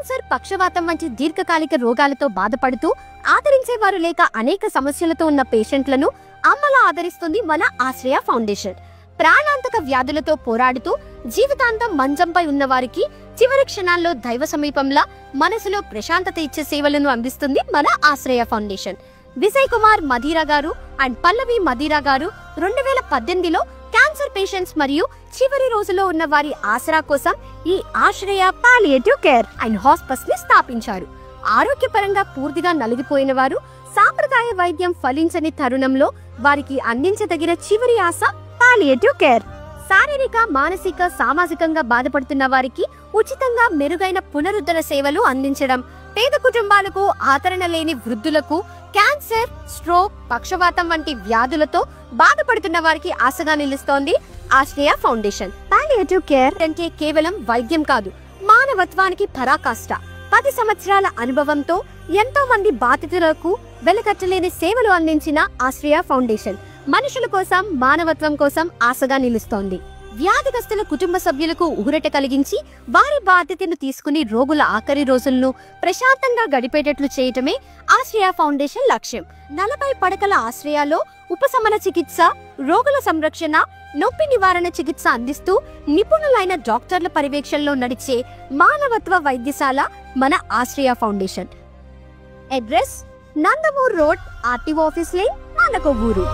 Cancer, పక్షవాతం వంటి దీర్ఘకాలిక రోగాలతో బాధపడుతూ ఆదరించేవారు లేక అనేక సమస్యలతో ఉన్న పేషెంట్లను అమ్మలా ఆదరిస్తుంది మన ఆశ్రయ ఫౌండేషన్. ప్రాణాంతక వ్యాధులతో పోరాడుతూ జీవితాంతం మంచంపై ఉన్న వారికి చివరి క్షణాల్లో దైవ సమీపంలా మనసులో ప్రశాంతత ఇచ్చే సేవలను అందిస్తుంది మన ఆశ్రయ ఫౌండేషన్. విజయ్ కుమార్ మదీరా గారు అండ్ పల్లవి మదీరా గారు 2018లో క్యాన్సర్ పేషెంట్స్ మరియు చివరి రోజులో ఉన్న వారి ఆసరా కోసం ఈ ఆశ్రయ పాలియేటివ్ కేర్ అండ్ హాస్పిటల్స్ ని స్థాపించారు. ఆరోగ్యపరంగా పూర్తిగా నలిగిపోయిన వారు సాంప్రదాయ వైద్యం ఫలించని తరుణంలో వారికి అందించదగిన చివరి ఆశ పాలియేటివ్ కేర్. శారీరక, మానసిక, సామాజికంగా బాధపడుతున్న వారికి ఉచితంగా మెరుగైన పునరుద్ధరణ సేవలు అందించడం, పేద కుటుంబాలకు, ఆదరణ లేని వృద్ధులకు, క్యాన్సర్, స్ట్రోక్, పక్షవాతం వంటి వ్యాధులతో బాధపడుతున్న వారికి ఆశగా నిలుస్తోంది ఆశ్రయ ఫౌండేషన్. పాలియేటివ్ కేర్ అంటే కేవలం వైద్యం కాదు, మానవత్వానికి పరాకాష్ట. 10 సంవత్సరాల అనుభవంతో ఎంతో మంది బాధితులకు వెలకట్టలేని సేవలు అందించిన ఆశ్రయ ఫౌండేషన్ మనుషుల కోసం, మానవత్వం కోసం ఆశగా నిలుస్తోంది. వ్యాధిగ్రస్తుల కుటుంబ సభ్యులకు ఊరట కలిగించి వారి బాధ్యతను తీసుకుని రోగుల ఆఖరి రోజులను ప్రశాంతంగా గడిపేటట్లు చేయటమే ఆశ్రయ ఫౌండేషన్ లక్ష్యం. 40 పడకల ఆశ్రయాల్లో ఉపశమన చికిత్స, రోగుల సంరక్షణ, నొప్పి నివారణ చికిత్స అందిస్తూ నిపుణులైన డాక్టర్ల పర్యవేక్షణలో నడిచే మానవత్వ వైద్యశాల మన ఆశ్రయ foundation. Address నందమూర్ road, RTO office lane, నానకొవ్వూరు.